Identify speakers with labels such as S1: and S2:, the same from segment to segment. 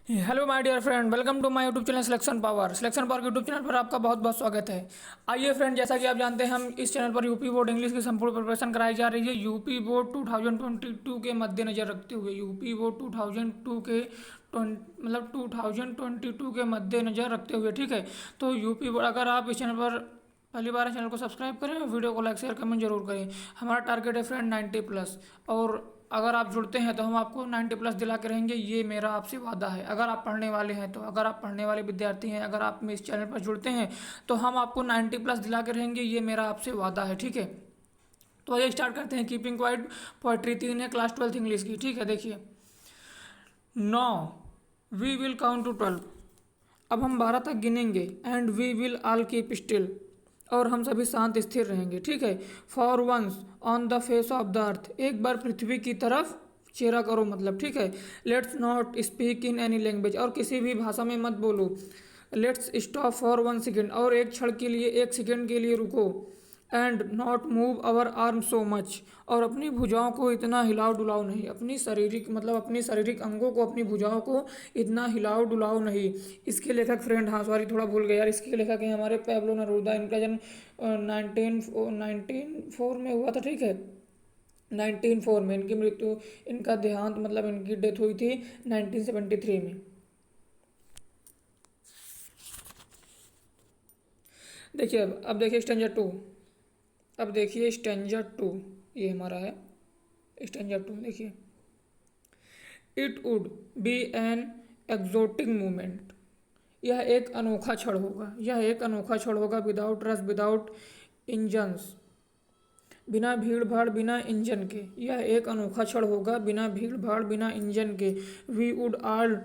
S1: Hello my dear friend, welcome to my YouTube channel selection power YouTube channel पर आपका बहुत बहुत स्वागत है। आइए फ्रेंड, जैसा कि आप जानते हैं हम इस चैनल पर यूपी बोर्ड इंग्लिश की संपूर्ण प्रिपरेशन कराई जा रही है। यूपी बोर्ड 2022 के मद्देनजर रखते हुए यूपी बोर्ड 2002 के 2022 के मद्देनजर रखते हुए, ठीक है। तो यूपी बोर्ड, अगर आप इस चैनल पर पहली बार चैनल को सब्सक्राइब करें और वीडियो को लाइक शेयर कमेंट जरूर करें। हमारा टारगेट है फ्रेंड 90 प्लस, और अगर आप जुड़ते हैं तो हम आपको 90 प्लस दिला के रहेंगे, ये मेरा आपसे वादा है। अगर आप पढ़ने वाले हैं तो, अगर आप पढ़ने वाले विद्यार्थी हैं, अगर आप इस चैनल पर जुड़ते हैं तो हम आपको 90 प्लस दिला के रहेंगे, ये मेरा आपसे वादा है, ठीक है। तो आइए स्टार्ट करते हैं। कीपिंग क्वाइट पोएट्री 3 है, क्लास 12 इंग्लिश की, ठीक है। देखिए, no we will count to 12। अब हम 12 तक गिनेंगे। And we will all keep still, और हम सभी शांत स्थिर रहेंगे, ठीक है। For once on the face of the earth, एक बार पृथ्वी की तरफ चेहरा करो, मतलब, ठीक है। Let's not speak in any language, और किसी भी भाषा में मत बोलो। लेट्स स्टॉप फॉर 1 सेकेंड, और एक क्षण के लिए, 1 सेकेंड के लिए रुको। And not move our arm so much, और अपनी भुजाओं को इतना हिलाओ डुलाओ नहीं। अपनी शारीरिक, मतलब अपनी शारीरिक अंगों को, अपनी भुजाओं को इतना हिलाओ डुलाओ नहीं। इसके लेखक फ्रेंड, हाँ सॉरी थोड़ा भूल गया यार, इसके लेखक हैं हमारे पैब्लो नेरूदा। इनका जन्म 1904 में हुआ था, ठीक है। 1904 में इनकी मृत्यु, इनका देहांत, मतलब इनकी डेथ हुई थी 1973 में। देखिए, अब देखिए स्टैंजा 2। अब देखिए स्टैंजा 2, ये हमारा है स्टैंजा 2। देखिए, it would be an exotic movement, यह एक अनोखा क्षण होगा, यह एक अनोखा क्षण होगा। विदाउट रस, विदाउट इंजन्स, बिना भीड़ भाड़, बिना इंजन के, यह एक अनोखा क्षण होगा बिना भीड़ भाड़, बिना इंजन के। We would all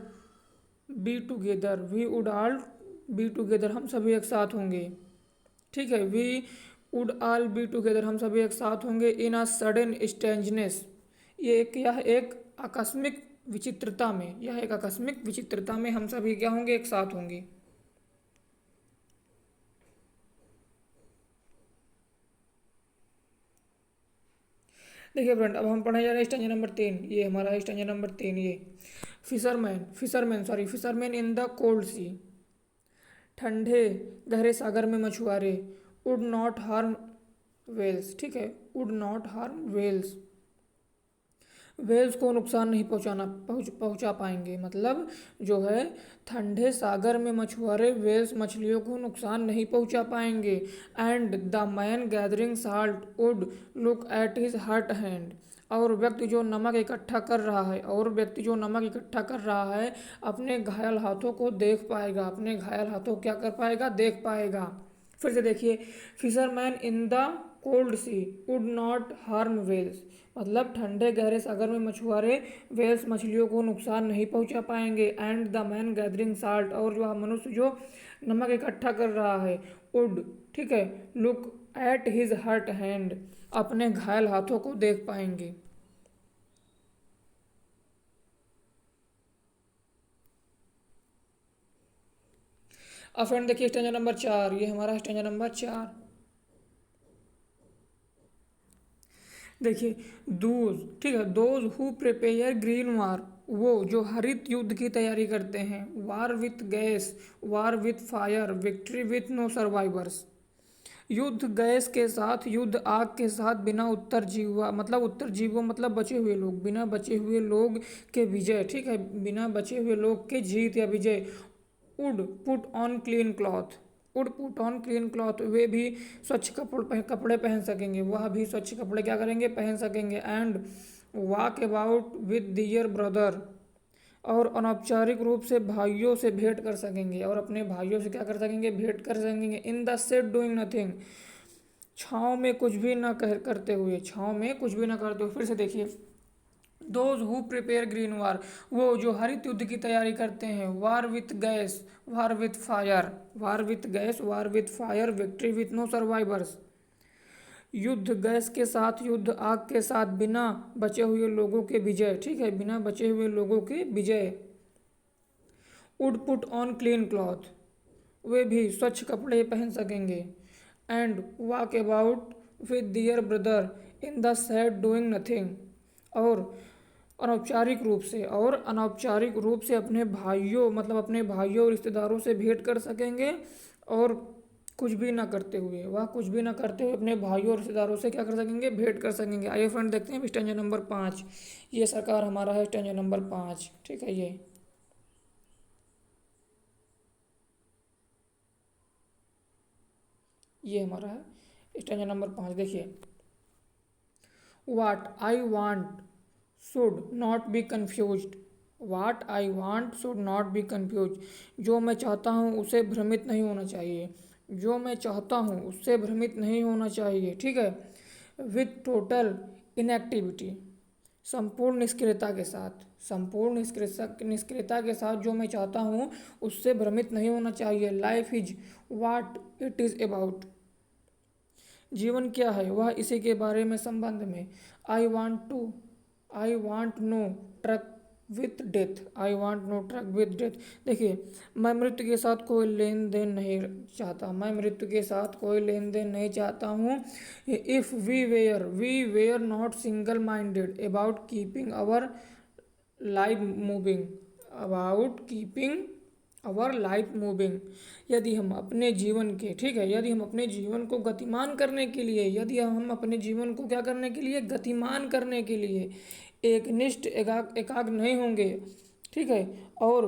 S1: be together, we would all be together, हम सभी एक साथ होंगे, ठीक है। We would all be together, हम सभी एक साथ होंगे। इन अ सडन स्ट्रेंजनेस, यह एक आकस्मिक विचित्रता में, यह एक आकस्मिक विचित्रता में हम सभी क्या होंगे, एक साथ होंगे। देखिए फ्रेंड, अब हम पढ़ने जा रहे हैं स्टैंजा नंबर 3। ये हमारा स्टैंजा नंबर 3, ये फिशरमैन इन द कोल्ड सी, ठंडे गहरे सागर में मछुआरे। वुड नॉट हार्म वेल्स, ठीक है, would not harm whales, whales को नुकसान नहीं पहुंचा पाएंगे, मतलब जो है, ठंडे सागर में मछुआरे वेल्स मछलियों को नुकसान नहीं पहुंचा पाएंगे। And the man gathering salt would look at his hurt hand, और व्यक्ति जो नमक इकट्ठा कर रहा है, और व्यक्ति जो नमक इकट्ठा कर रहा है, अपने घायल हाथों को देख पाएगा, अपने घायल हाथों क्या कर पाएगा, देख पाएगा। फिर से देखिए, fisherman in the cold sea would not harm whales, मतलब ठंडे गहरे सागर में मछुआरे वेल्स मछलियों को नुकसान नहीं पहुंचा पाएंगे। And the man gathering salt, और जो मनुष्य जो नमक इकट्ठा कर रहा है, वुड, ठीक है, look at his hurt hand, अपने घायल हाथों को देख पाएंगे। अब फ्रेंड देखिए स्टैंजा नंबर 4, ये हमारा स्टैंजा नंबर 4। देखिए, दोज, ठीक है, those who prepare green war, वो जो हरित युद्ध की तैयारी करते हैं। War with gas, war with fire, victory with no survivors, युद्ध गैस के साथ, युद्ध आग के साथ, बिना उत्तरजीवा, मतलब उत्तरजीवों मतलब बचे हुए लोग, बिना बचे हुए लोग के विजय, ठीक है, बिना बचे हुए लोग के जीत या विजय। Would put on clean cloth, would put on clean cloth, वे भी स्वच्छ कपड़े पहन सकेंगे, वह भी स्वच्छ कपड़े क्या करेंगे, पहन सकेंगे। And walk about with their brother, और अनौपचारिक रूप से भाइयों से भेंट कर सकेंगे, और अपने भाइयों से क्या कर सकेंगे, भेंट कर सकेंगे। In the shade doing nothing, छाँव में कुछ भी न करते हुए, छाँव में कुछ भी न करते हुए। फिर से देखिए, those who prepare green war, वो जो हरित युद्ध की तैयारी करते हैं। War with gas, war with fire, war with gas, war with fire, victory with no survivors, युद्ध गैस के साथ, युद्ध आग के साथ, बिना बचे हुए लोगों के विजय, ठीक है, बिना बचे हुए लोगों के विजय। Would put on clean cloth, वे भी स्वच्छ कपड़े पहन सकेंगे। And walk about with their brother in the shade doing nothing, और अनौपचारिक रूप से और अनौपचारिक रूप से अपने भाइयों मतलब अपने भाइयों और रिश्तेदारों से भेंट कर सकेंगे। और कुछ भी ना करते हुए, वह कुछ भी ना करते हुए अपने भाइयों और रिश्तेदारों से क्या कर सकेंगे, भेंट कर सकेंगे। आइए फ्रेंड देखते हैं स्टेंजा नंबर 5। ये सरकार हमारा है स्टेंजा नंबर 5, ठीक है। ये हमारा है स्टेंजा नंबर 5। देखिए, what I want should not be confused. What I want should not be confuse. जो मैं चाहता हूँ उसे भ्रमित नहीं होना चाहिए। जो मैं चाहता हूँ उससे भ्रमित नहीं होना चाहिए, ठीक है। विथ टोटल इनएक्टिविटी, संपूर्ण निष्क्रियता के साथ, संपूर्ण निष्क्रियता के साथ जो मैं चाहता हूँ उससे भ्रमित नहीं होना चाहिए। Life is what it is about. जीवन क्या है, वह इसी के बारे में, संबंध में। I want no truck with death. I want no truck with death. देखिए, मैं मृत्यु के साथ कोई लेन देन नहीं चाहता। मैं मृत्यु के साथ कोई लेन देन नहीं चाहता हूँ। If we were not single minded about keeping our life moving, about keeping our life moving. यदि हम अपने जीवन के, ठीक है, यदि हम अपने जीवन को गतिमान करने के लिए, यदि हम अपने जीवन को क्या करने के लिए, गतिमान करने के लिए एकनिष्ठ एकाग्र नहीं होंगे, ठीक है, और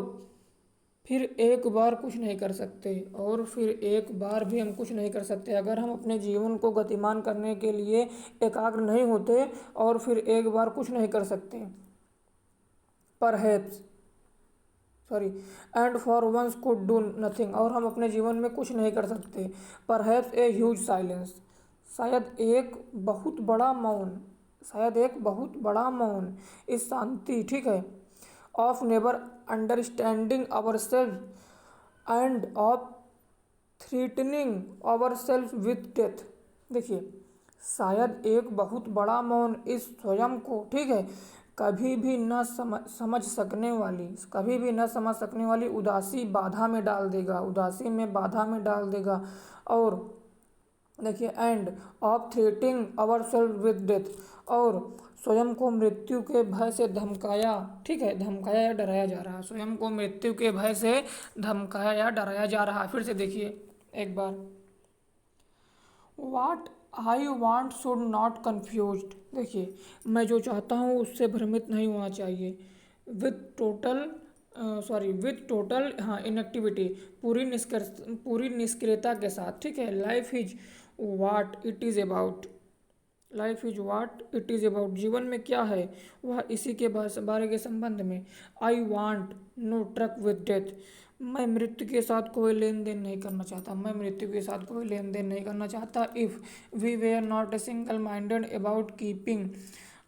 S1: फिर एक बार कुछ नहीं कर सकते, और फिर एक बार भी हम कुछ नहीं कर सकते अगर हम अपने जीवन को गतिमान करने के लिए एकाग्र नहीं होते और फिर एक बार कुछ नहीं कर सकते। Perhaps, sorry, and for once could do nothing. और हम अपने जीवन में कुछ नहीं कर सकते। परहैप्स ए ह्यूज साइलेंस, शायद एक बहुत बड़ा मौन, शायद एक बहुत बड़ा मौन, इस शांति, ठीक है, of never understanding our self and of threatening our self with death. देखिए, शायद एक बहुत बड़ा मौन इस स्वयं को, ठीक है, कभी भी न समझ सकने वाली, कभी भी न समझ सकने वाली उदासी बाधा में डाल देगा, उदासी में बाधा में डाल देगा। और देखिए, and of threatening our self with death, और स्वयं को मृत्यु के भय से धमकाया, ठीक है, धमकाया या डराया जा रहा है। स्वयं को मृत्यु के भय से धमकाया या डराया जा रहा है। फिर से देखिए एक बार, what I want should not confused. देखिए, मैं जो चाहता हूँ उससे भ्रमित नहीं होना चाहिए। विथ टोटल विथ टोटल, हाँ, इनएक्टिविटी, पूरी निष्क्रियता के साथ, ठीक है। Life is what it is about. Life is what it is about. जीवन में क्या है, वह इसी के बारे के संबंध में। I want no truck with death. मैं मृत्यु के साथ कोई लेन देन नहीं करना चाहता। मैं मृत्यु के साथ कोई लेन देन नहीं करना चाहता। If we were not a single minded about keeping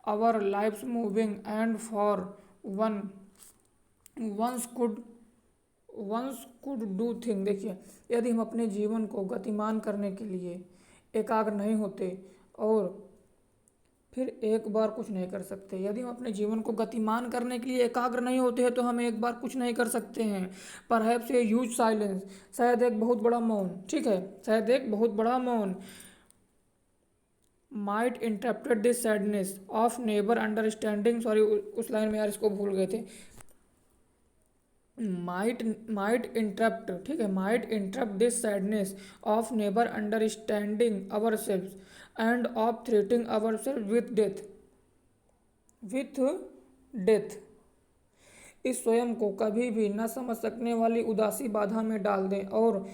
S1: our lives moving and for one once could do thing. देखिए, यदि हम अपने जीवन को गतिमान करने के लिए एकाग्र नहीं होते और फिर एक बार कुछ नहीं कर सकते, यदि हम अपने जीवन को गतिमान करने के लिए एकाग्र नहीं होते हैं तो हम एक बार कुछ नहीं कर सकते हैं। परहैप्स ए ह्यूज साइलेंस, शायद एक बहुत बड़ा मौन, ठीक है, शायद एक बहुत बड़ा मौन। Might interrupted this sadness of never understanding, sorry उस लाइन में यार इसको भूल गए थे। माइट इंटरप्ट, ठीक है, might interrupt this sadness of never understanding our self and of threatening our self with death. इस स्वयं को कभी भी न समझ सकने वाली उदासी बाधा में डाल दें। और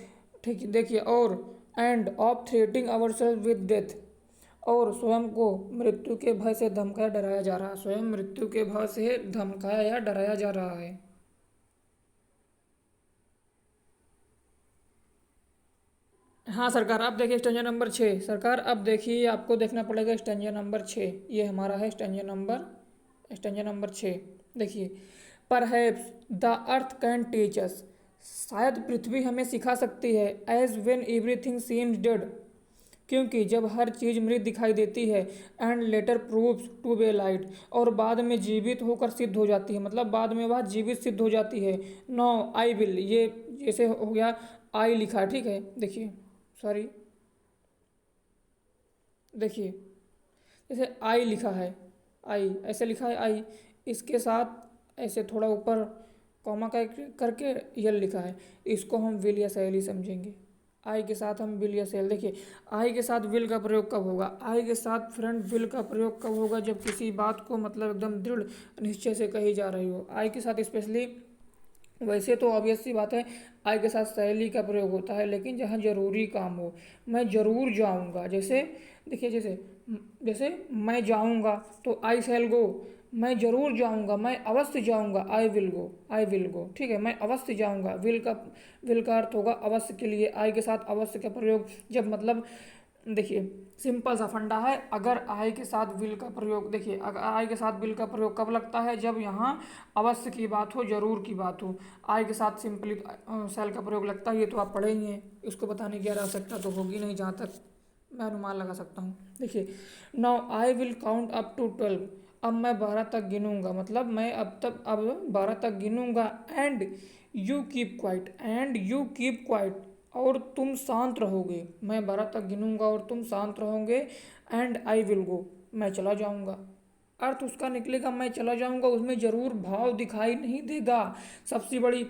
S1: ठीक, देखिए, और and of threatening our self with death, और स्वयं को मृत्यु के भय से धमकाया डराया जा रहा है। स्वयं मृत्यु के भय से धमकाया या डराया जा रहा है। हाँ सरकार, अब देखिए स्टेंजा नंबर 6। सरकार अब देखिए, आपको देखना पड़ेगा स्टेंजा नंबर 6। ये हमारा है स्टेंजा नंबर 6। देखिए, perhaps the earth can teach us. शायद पृथ्वी हमें सिखा सकती है। As when everything seems dead, क्योंकि जब हर चीज़ मृत दिखाई देती है। And later proves to be light, और बाद में जीवित होकर सिद्ध हो जाती है, मतलब बाद में वह जीवित सिद्ध हो जाती है। नो आई विल, ये जैसे हो गया आई लिखा है, ठीक है, देखिए, सॉरी, देखिए, जैसे आई लिखा है, आई ऐसे लिखा है आई, इसके साथ ऐसे थोड़ा ऊपर कॉमा करके यल लिखा है, इसको हम विल या सहेली समझेंगे। आई के साथ हम विल या सेल, देखिए आई के साथ विल का प्रयोग कब होगा, आई के साथ फ्रेंड विल का प्रयोग कब होगा, जब किसी बात को मतलब एकदम दृढ़ निश्चय से कही जा रही हो। आई के साथ स्पेशली, वैसे तो ऑब्वियस सी बात है आई के साथ सहेली का प्रयोग होता है, लेकिन जहाँ जरूरी काम हो, मैं ज़रूर जाऊँगा, जैसे देखिए जैसे जैसे मैं जाऊँगा तो आई शैल गो, मैं ज़रूर जाऊँगा, मैं अवश्य जाऊँगा, I will go, I will go, ठीक है, मैं अवश्य जाऊँगा, विल का अर्थ होगा अवश्य के लिए। आई के साथ अवश्य का प्रयोग जब मतलब, देखिए सिंपल सा फंडा है, अगर आई के साथ विल का प्रयोग, देखिए अगर आई के साथ विल का प्रयोग कब लगता है, जब यहाँ अवश्य की बात हो, जरूर की बात हो। आई के साथ सिंपली शैल का प्रयोग लगता है, ये तो आप पढ़े ही हैं, इसको बताने की आवश्यकता तो होगी नहीं जहाँ तक मैं अनुमान लगा सकता हूँ। देखिए now I will count up to 12, अब मैं 12 तक गिनूंगा, मतलब मैं अब 12 तक गिनूंगा, and you keep quiet, and you keep quiet, और तुम शांत रहोगे, मैं 12 तक गिनूंगा और तुम शांत रहोगे, एंड आई विल गो, मैं चला जाऊंगा। अर्थ उसका निकलेगा मैं चला जाऊंगा, उसमें जरूर भाव दिखाई नहीं देगा, सबसे बड़ी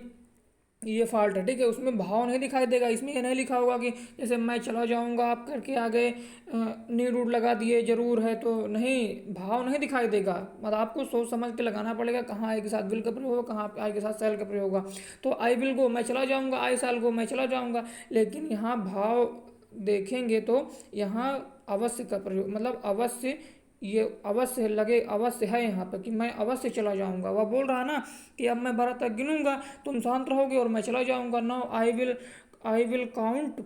S1: ये फॉल्ट है, ठीक है, उसमें भाव नहीं दिखाई देगा। इसमें ये नहीं लिखा होगा कि जैसे मैं चला जाऊंगा आप करके आगे नीड उड लगा दिए जरूर है, तो नहीं, भाव नहीं दिखाई देगा, मतलब आपको सोच समझ के लगाना पड़ेगा कहाँ आई के साथ विल का प्रयोग होगा, कहाँ आई के साथ शैल का प्रयोग होगा। तो आई विल गो मैं चला जाऊंगा, आई शैल गो मैं चला जाऊंगा, लेकिन यहाँ भाव देखेंगे तो यहाँ अवश्य का प्रयोग, मतलब अवश्य, ये अवश्य लगे, अवश्य है यहाँ पर कि मैं अवश्य चला जाऊंगा। वह बोल रहा है ना कि अब मैं 12 तक गिनूंगा, तुम शांत रहोगे और मैं चला जाऊंगा। Now I will count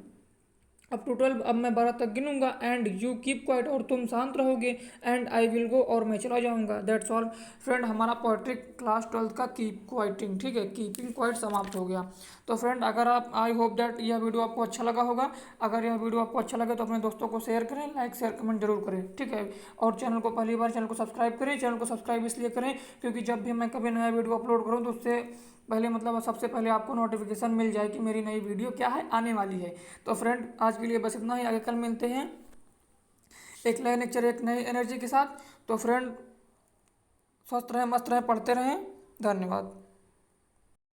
S1: up to 12, अब मैं 12 तक गिनूंगा, एंड यू कीप क्वाइट, और तुम शांत रहोगे, एंड आई विल गो, और मैं चला जाऊंगा। दैट्स ऑल फ्रेंड, हमारा पोएट्री क्लास 12 का कीप क्वाइटिंग, ठीक है, कीपिंग क्वाइट समाप्त हो गया। तो फ्रेंड अगर आप, आई होप दैट यह वीडियो आपको अच्छा लगा होगा, अगर यह वीडियो आपको अच्छा लगे तो अपने दोस्तों को शेयर करें, लाइक शेयर कमेंट जरूर करें, ठीक है, और चैनल को पहली बार चैनल को सब्सक्राइब करें। चैनल को सब्सक्राइब इसलिए करें क्योंकि जब भी मैं कभी नया वीडियो अपलोड करूँ तो उससे पहले मतलब सबसे पहले आपको नोटिफिकेशन मिल जाए कि मेरी नई वीडियो क्या है आने वाली है। तो फ्रेंड आज के लिए बस इतना ही, आगे कल मिलते हैं एक नए लेक्चर एक नई एनर्जी के साथ। तो फ्रेंड स्वस्थ रहें, मस्त रहें, पढ़ते रहें, धन्यवाद।